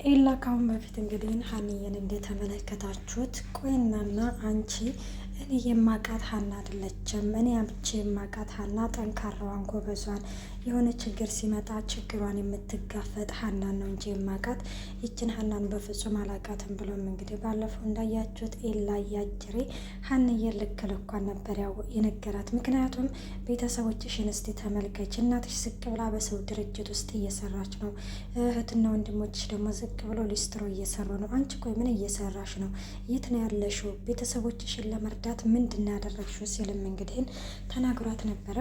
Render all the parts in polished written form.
ኤላ ካሁን በፊት እንግዲህ ሀኒዬን እንደተመለከታችሁት ቆይናና አንቺ እኔ የማቃት ሀና አይደለችም። እኔ አብቼ የማቃት ሀና ጠንካራዋን ጎበዟን የሆነ ችግር ሲመጣ ችግሯን የምትጋፈጥ ሀናን ነው እንጂ የማቃት ይችን ሀናን በፍጹም አላቃትም ብሎም እንግዲህ ባለፈው እንዳያችሁት ኤላ እያጅሬ ሀኒዬን ልክ ልኳን ነበር የነገራት። ምክንያቱም ቤተሰቦችሽን እስቲ ተመልከች፣ እናትሽ ዝቅ ብላ በሰው ድርጅት ውስጥ እየሰራች ነው፣ እህትና ወንድሞችሽ ደግሞ ዝቅ ብሎ ሊስትሮ እየሰሩ ነው። አንቺ ቆይ ምን እየሰራሽ ነው? የት ነው ያለሽው? ቤተሰቦችሽን ለመርዳት ምንድን ነው ያደረግሽው? ሲልም እንግዲህ ተናግሯት ነበረ።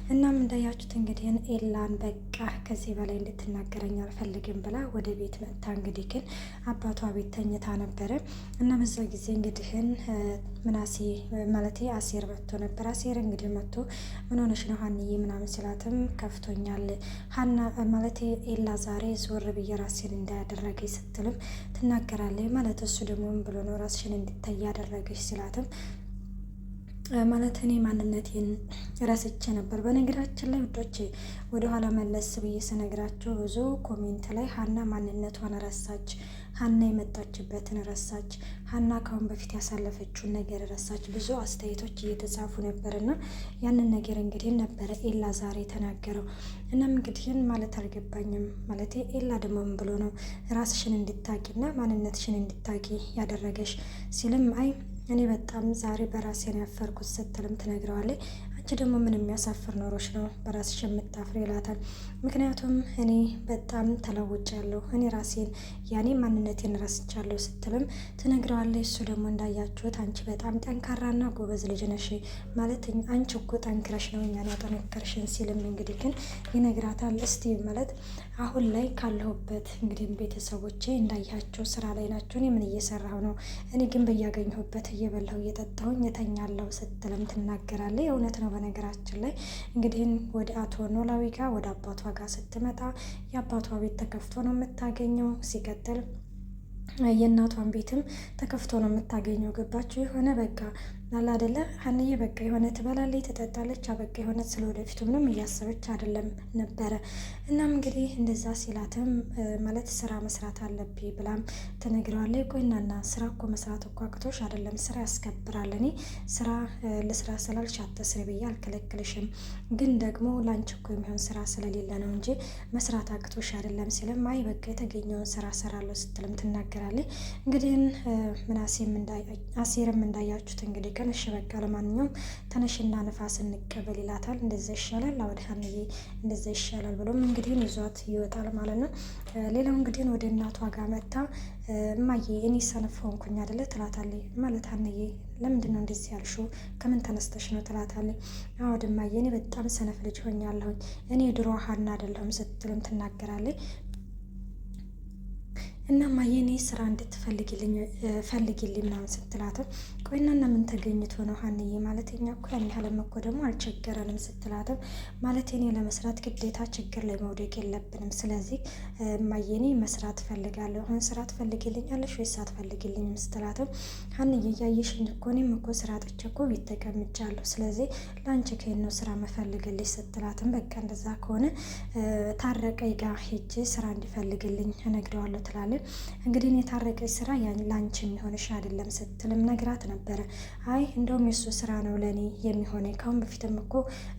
እናም እንዳያችሁት እንግዲህ ኤላን በቃ ከዚህ በላይ እንድትናገረኝ አልፈልግም ብላ ወደ ቤት መጥታ እንግዲህ ግን አባቷ ቤት ተኝታ ነበረ እና በዛ ጊዜ እንግዲህ ምናሴ ማለት አሴር መጥቶ ነበር። አሴር እንግዲህ መጥቶ ምን ሆነሽ ነው ሀኒዬ ምናምን ሲላትም ከፍቶኛል ሀና ማለት ኤላ ዛሬ ዞር ብዬ ራሴን እንዳያደረገኝ ስትልም ትናገራለች። ማለት እሱ ደግሞ ምን ብሎ ነው ራስሽን እንድታይ ያደረገች ሲላትም ማለት እኔ ማንነቴን ረስቼ ነበር። በነገራችን ላይ ውዶቼ ወደኋላ መለስ ብዬ ስነግራቸው ብዙ ኮሜንት ላይ ሀና ማንነቷን ረሳች፣ ሀና የመጣችበትን ረሳች፣ ሀና ካሁን በፊት ያሳለፈችውን ነገር ረሳች፣ ብዙ አስተያየቶች እየተጻፉ ነበርና ያንን ነገር እንግዲህ ነበረ ኤላ ዛሬ ተናገረው። እናም እንግዲህ ማለት አልገባኝም ማለት ኤላ ደግሞ ምን ብሎ ነው ራስሽን እንድታቂና ማንነትሽን እንድታቂ ያደረገሽ ሲልም አይ እኔ በጣም ዛሬ በራሴን ያፈርኩት ስትልም ትነግረዋለች። አንቺ ደግሞ ምን የሚያሳፍር ኖሮች ነው በራስሽ የምታፍር ይላታል። ምክንያቱም እኔ በጣም ተለውጫለሁ፣ እኔ ራሴን ያኔ ማንነቴን ረስቻለሁ ስትልም ትነግረዋለች። እሱ ደግሞ እንዳያችሁት አንቺ በጣም ጠንካራና ጎበዝ ልጅ ነሽ ማለት አንቺ እኮ ጠንክረሽ ነው እኛን ያጠነከርሽን ሲልም እንግዲህ ግን ይነግራታል። እስቲ ማለት አሁን ላይ ካለሁበት እንግዲህ ቤተሰቦቼ እንዳያቸው ስራ ላይ ናቸው፣ እኔ ምን እየሰራሁ ነው? እኔ ግን በያገኘሁበት እየበላሁ እየጠጣሁኝ የተኛለሁ ስትልም ትናገራለች። የእውነት ነው። በነገራችን ላይ እንግዲህ ወደ አቶ ኖላዊ ጋር ወደ አባቷ ጋር ስትመጣ የአባቷ ቤት ተከፍቶ ነው የምታገኘው። ሲቀጥል የእናቷን ቤትም ተከፍቶ ነው የምታገኘው። ገባችሁ? የሆነ በቃ ናላ አይደለ ሀኒዬ በቃ የሆነ ትበላለች፣ ትጠጣለች፣ በቃ የሆነ ስለ ወደፊቱ ምንም እያሰበች አይደለም ነበረ። እናም እንግዲህ እንደዛ ሲላትም ማለት ስራ መስራት አለብኝ ብላም ትነግረዋለች። ቆይናና ስራ እኮ መስራት እኮ አቅቶሽ አይደለም፣ ስራ ያስከብራል። እኔ ስራ ለስራ ስላልሽ አትስሪ ብዬ አልከለክልሽም፣ ግን ደግሞ ላንቺ እኮ የሚሆን ስራ ስለሌለ ነው እንጂ መስራት አቅቶሽ አይደለም ሲልም አይ በቃ የተገኘውን ስራ ሰራለሁ ስትልም ትናገራለች። እንግዲህ ምናሴም አሴርም እንዳያችሁት እንግዲህ ግን እሺ በቃ ለማንኛውም ተነሽና ንፋስ እንቀበል ይላታል። እንደዛ ይሻላል አወድ ሀኒዬ እንደዛ ይሻላል ብሎም እንግዲህ ይዟት ይወጣል ማለት ነው። ሌላው እንግዲህ ወደ እናቷ ጋር መጣ። እማዬ እኔ ሰነፍ ሆንኩኝ አይደለ ትላታለች። ማለት ሀኒዬ ለምንድን ነው እንደዚህ ያልሽው? ከምን ተነስተሽ ነው ትላታለች። አወድ እማዬ እኔ በጣም ሰነፍ ልጅ ሆኛለሁኝ፣ እኔ ድሮ ሀና አይደለሁም ስትልም ትናገራለች። እና ማየኔ ስራ እንድትፈልጊልኝ ምናምን ስትላትም ቆይናና ምን ተገኝቶ ነው ሀኒዬ ማለት እኛ እኮ ያን ያህልም እኮ ደግሞ አልቸገረንም ስትላትም ማለት እኔ ለመስራት ግዴታ ችግር ላይ መውደቅ የለብንም፣ ስለዚህ ማየኔ መስራት ፈልጋለሁ፣ አሁን ስራ ትፈልጊልኛለሽ ወይስ አትፈልጊልኝም ስትላትም ሀኒዬ እያየሽኝ እኮ እኔም እኮ ስራ አጥቼ እኮ ቤት ተቀምጫለሁ፣ ስለዚህ ለአንቺ ከየት ነው ስራ መፈልግልሽ ስትላትም በቃ እንደዛ ከሆነ ታረቀኝ ጋር ሄጄ ስራ እንዲፈልግልኝ እነግረዋለሁ ትላለች። እንግዲህ የታረቀች ስራ ላንቺ የሚሆንሽ አይደለም ስትልም ነግራት ነበረ። አይ እንደውም የእሱ ስራ ነው ለእኔ የሚሆነኝ፣ ካሁን በፊትም እኮ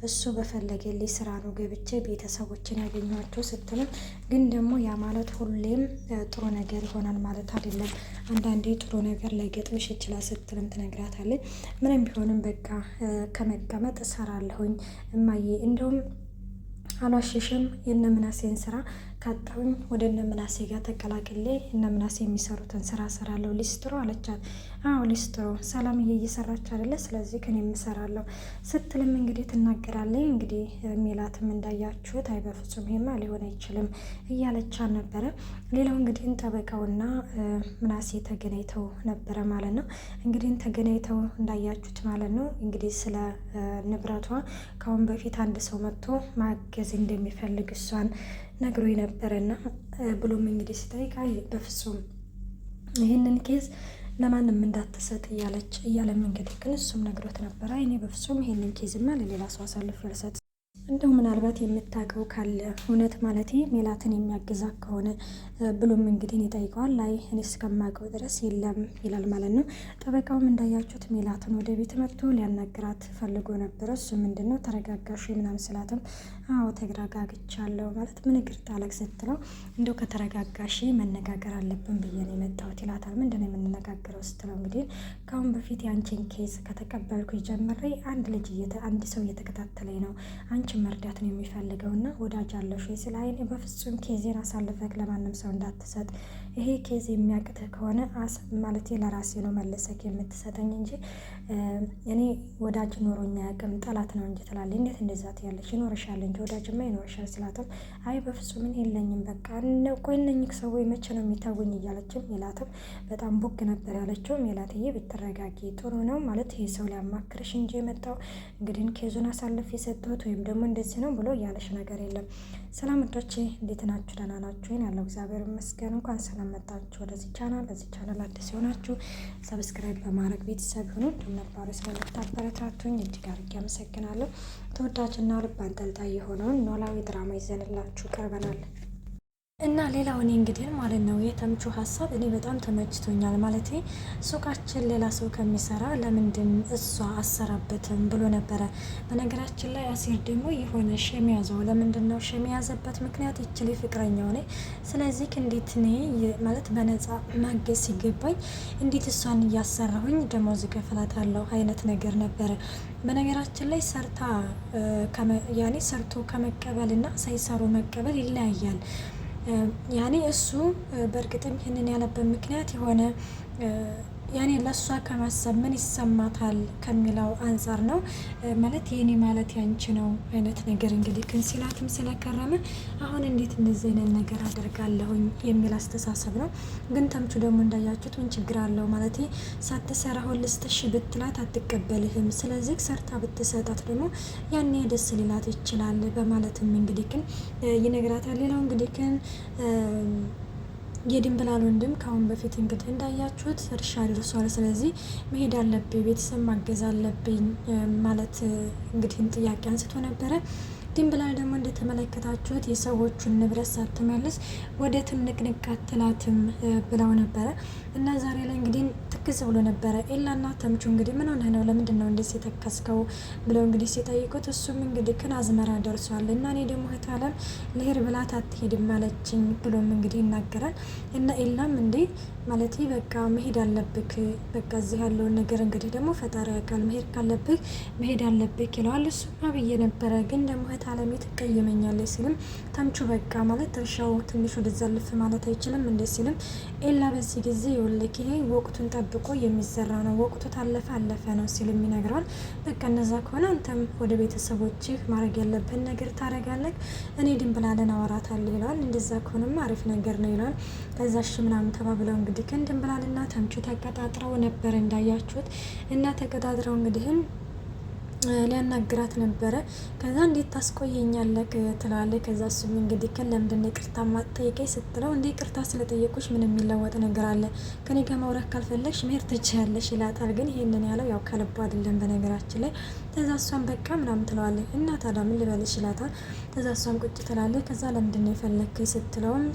እሱ በፈለገልኝ ስራ ነው ገብቼ ቤተሰቦችን ያገኟቸው ስትልም ግን ደግሞ ያ ማለት ሁሌም ጥሩ ነገር ይሆናል ማለት አይደለም፣ አንዳንዴ ጥሩ ነገር ላይ ገጥምሽ ይችላል ስትልም ትነግራታለች። ምንም ቢሆንም በቃ ከመቀመጥ እሰራለሁኝ እማዬ እንደውም አላሸሽም የነ ምናሴን ስራ ካጣሁኝ ወደ እነ ምናሴ ጋር ተቀላቅሌ እነ ምናሴ የሚሰሩትን ስራ እሰራለሁ ሊስትሮ አለቻት። አዎ ሊስትሮ ሰላምዬ እየሰራች አይደለ? ስለዚህ ከኔ የምሰራለሁ ስትልም እንግዲህ ትናገራለች። እንግዲህ ሜላትም እንዳያችሁት አይ በፍጹም ይሄማ ሊሆን አይችልም እያለቻት ነበረ። ሌላው እንግዲህ ጠበቃውና ምናሴ ተገናኝተው ነበረ ማለት ነው። እንግዲህ ተገናኝተው እንዳያችሁት ማለት ነው። እንግዲህ ስለ ንብረቷ ካሁን በፊት አንድ ሰው መጥቶ ማገዝ እንደሚፈልግ እሷን ነግሮ ነበረና ብሎም እንግዲህ ሲጠይቅ አይ በፍጹም ይህንን ኬዝ ለማንም እንዳትሰጥ እያለም እንግዲህ ግን እሱም ነግሮት ነበረ። እኔ በፍጹም ይሄንን ኬዝማ ለሌላ ሰው አሳልፌ አልሰጥም እንደው ምናልባት የምታውቀው ካለ እውነት ማለት ሜላትን የሚያግዛት ከሆነ ብሎም እንግዲህ ይጠይቀዋል። ላይ እኔ እስከማውቀው ድረስ የለም ይላል ማለት ነው። ጠበቃውም እንዳያችሁት ሜላትን ወደ ቤት መጥቶ ሊያናግራት ፈልጎ ነበረ። እሱ ምንድን ነው ተረጋጋሽ ምናምን ስላትም አዎ ተረጋግቻለሁ ማለት ምን እግር ጣለቅ ስትለው እንደው ከተረጋጋሽ መነጋገር አለብን ብዬ ነው የመጣሁት ይላታል። ምንድን ነው የምንነጋገረው ስትለው እንግዲህ ከአሁን በፊት የአንቺን ኬዝ ከተቀበልኩ ጀምሬ አንድ ሰው እየተከታተለኝ ነው አንቺ መርዳት ነው የሚፈልገው እና ወዳጅ አለሽ ወይ ስለ አይኔ በፍጹም ኬዜን አሳልፈክ ለማንም ሰው እንዳትሰጥ ይሄ ኬዝ የሚያቅትህ ከሆነ ማለት ለራሴ ነው መለሰክ የምትሰጠኝ እንጂ እኔ ወዳጅ ኖሮኛ ያቅም ጠላት ነው እንጂ ትላለች። እንዴት እንደዛ ትያለሽ? ይኖርሻል እንጂ ወዳጅማ ይኖርሻል ስላትም አይ በፍጹም እኔ የለኝም በቃ ቆይ እነኝህ ሰዎች መቼ ነው የሚታወኝ እያለችም ሜላትም በጣም ቦግ ነበር ያለችው። ሜላትዬ ብትረጋጊ ጥሩ ነው ማለት ይሄ ሰው ሊያማክርሽ እንጂ የመጣው እንግዲህ ኬዙን አሳልፍ የሰጠሁት ወይም ደግሞ እንደዚህ ነው ብሎ ያለሽ ነገር የለም። ሰላም ወዳጆቼ እንዴት ናችሁ? ደህና ናችሁ? ያለው እግዚአብሔር ይመስገን። እንኳን ሰላም መጣችሁ ወደዚህ ቻናል። ለዚህ ቻናል አዲስ የሆናችሁ ሰብስክራይብ በማድረግ ቤተሰብ ሁኑ። እንዲሁም ነባሮች ስለምታበረታቱኝ እጅግ አድርጌ አመሰግናለሁ። ተወዳጅና ልብ አንጠልጣይ የሆነውን ኖላዊ ድራማ ይዘንላችሁ ቀርበናል። እና ሌላው እኔ እንግዲህ ማለት ነው የተምቹ ሀሳብ እኔ በጣም ተመችቶኛል። ማለት ሱቃችን ሌላ ሰው ከሚሰራ ለምንድን እሷ አሰራበትም ብሎ ነበረ። በነገራችን ላይ አሲር ደግሞ የሆነ ሸም ያዘው። ለምንድን ነው ሸም ያዘበት ምክንያት ይችል ፍቅረኛው ነኝ። ስለዚህ እንዴት እኔ ማለት በነፃ ማገዝ ሲገባኝ እንዴት እሷን እያሰራሁኝ ደሞዝ እከፍላታለሁ አይነት ነገር ነበረ። በነገራችን ላይ ሰርቶ ከመቀበልና ሳይሰሩ መቀበል ይለያያል። ያኔ እሱ በእርግጥም ይህንን ያለበት ምክንያት የሆነ ያኔ ለእሷ ከማሰብ ምን ይሰማታል ከሚለው አንጻር ነው። ማለት የኔ ማለት ያንቺ ነው አይነት ነገር እንግዲህ ግን ሲላትም ስለከረመ አሁን እንዴት እንደዚህ አይነት ነገር አደርጋለሁኝ የሚል አስተሳሰብ ነው። ግን ተምቹ ደግሞ እንዳያችሁት ምን ችግር አለው ማለት ሳትሰራ ሁን ልስጥሽ ብትላት አትቀበልህም። ስለዚህ ሰርታ ብትሰጣት ደግሞ ያኔ ደስ ሊላት ይችላል በማለትም እንግዲህ ግን ይነግራታል። ሌላው እንግዲህ ግን የድንብላል ወንድም ከአሁን በፊት እንግዲህ እንዳያችሁት እርሻ ደርሷል። ስለዚህ መሄድ አለብኝ ቤተሰብ ማገዝ አለብኝ ማለት እንግዲህ ጥያቄ አንስቶ ነበረ። ድንብላል ደግሞ እንደተመለከታችሁት የሰዎቹን ንብረት ሳትመልስ ወደ ትንቅንቅ አትላትም ብለው ነበረ እና ዛሬ ላይ እንግዲህ ትክዝ ብሎ ነበረ። ኤላና ተምቹ እንግዲህ ምን ሆነህ ነው ለምንድን ነው እንደዚህ የተከስከው ብለው እንግዲህ ሲጠይቁት እሱም እንግዲህ ግን አዝመራ ደርሷል እና እኔ ደግሞ እህት አለም ልሄድ ብላት አትሄድም አለችኝ ብሎም እንግዲህ ይናገራል። እና ኤላም እንዴ ማለት በቃ መሄድ አለብክ በቃ እዚህ ያለውን ነገር እንግዲህ ደግሞ ፈጣሪ ያውቃል መሄድ ካለብክ መሄድ አለብክ ይለዋል። እሱማ ብዬ ነበረ ግን ደግሞ እህት አለሜ ትቀየመኛለች ሲልም ተምቹ በቃ ማለት እርሻው ትንሽ ወደዛ ልፍ ማለት አይችልም እንደ ሲልም ኤላ በዚህ ጊዜ ይኸውልህ ይሄ ወቅቱን ጠብቆ የሚዘራ ነው ወቅቱ ታለፈ አለፈ ነው ሲልም ይነግረዋል። በቃ እነዛ ከሆነ አንተም ወደ ቤተሰቦችህ ማድረግ ያለብን ነገር ታደርጋለህ እኔ ድንብላልን አወራታለሁ ይለዋል። እንደዛ ከሆነማ አሪፍ ነገር ነው ይለዋል። ከዛ እሺ ምናምን ተባብለው እንግዲህ ግን ድንብላልና ተምቹ ተቀጣጥረው ነበር እንዳያችሁት እና ተቀጣጥረው እንግዲህም ሊያናግራት ነበረ። ከዛ እንዴት ታስቆየኛለህ ትላለች። ከዛ እሱም እንግዲህ ለምንድን ነው ይቅርታ ማትጠይቀኝ ስትለው እንዴ ይቅርታ ስለጠየቁሽ ምን የሚለወጥ ነገር አለ ከኔ ጋር ማውራት ካልፈለግሽ መሄድ ትችያለሽ ይላታል። ግን ይሄንን ያለው ያው ከልቡ አይደለም በነገራችን ላይ። ከዛ እሷም በቃ ምናምን ትለዋለች እና ታዲያ ምን ልበልሽ ይላታል። ከዛ እሷም ቁጭ ትላለች። ከዛ ለምንድን ነው የፈለግከኝ ስትለውም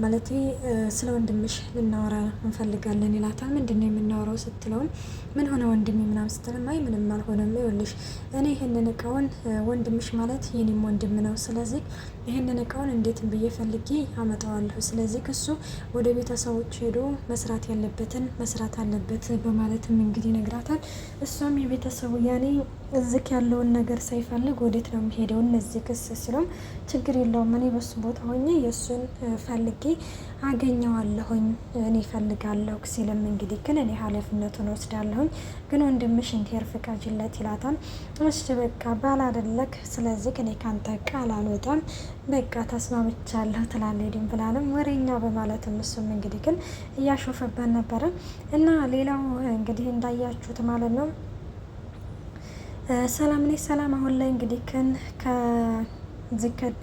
ማለቴ ስለ ወንድምሽ ልናወራ እንፈልጋለን ይላታል። ምንድን ነው የምናወራው ስትለውም ምን ሆነ ወንድሜ ምናምን ስትልም አይ ምንም አልሆነም ይኸውልሽ እኔ ይህንን እቃውን ወንድምሽ ማለት የኔም ወንድም ነው ስለዚህ ይህንን እቃውን እንዴትም ብዬ ፈልጌ አመጣዋለሁ ስለዚህ እሱ ወደ ቤተሰቦች ሄዶ መስራት ያለበትን መስራት አለበት በማለትም እንግዲህ ይነግራታል። እሷም የቤተሰቡ ያኔ እዝክ ያለውን ነገር ሳይፈልግ ወዴት ነው የሚሄደው እነዚህ ክስ ሲሎም ችግር የለውም እኔ በሱ ቦታ ሆኜ የእሱን ፈልጌ አገኘዋለሁኝ እኔ ፈልጋለሁ ሲልም እንግዲህ ግን እኔ ኃላፊነቱን ወስዳለሁኝ ግን ወንድምሽ እንዲሄድ ፍቃጅለት ይላታል። እሺ በቃ ባል አይደለክ ስለዚህ እኔ ካንተ ቃል አልወጣም በቃ ተስማምቻለሁ ትላለች ድንብላልም ወሬኛ በማለትም እሱም እንግዲህ ግን እያሾፈበት ነበረ። እና ሌላው እንግዲህ እንዳያችሁት ማለት ነው ሰላም ነኝ ሰላም አሁን ላይ እንግዲህ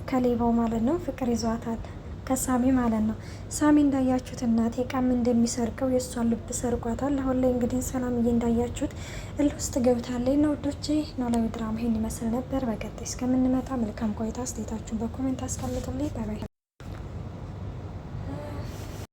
ከሌባው ማለት ነው ፍቅር ይዟታል ከሳሚ ማለት ነው። ሳሚ እንዳያችሁት እናቴ ቃም እንደሚሰርቀው የእሷን ልብ ሰርቋታል። አሁን ላይ እንግዲህ ሰላምዬ እንዳያችሁት እልህ ውስጥ ገብታለች ነው ውዶቼ። ኖላዊ ድራማ ይሄን ይመስል ነበር። በቀጣይ እስከምንመጣ መልካም ቆይታ። አስተያየታችሁን በኮሜንት አስቀምጡልኝ። ባይ ባይ።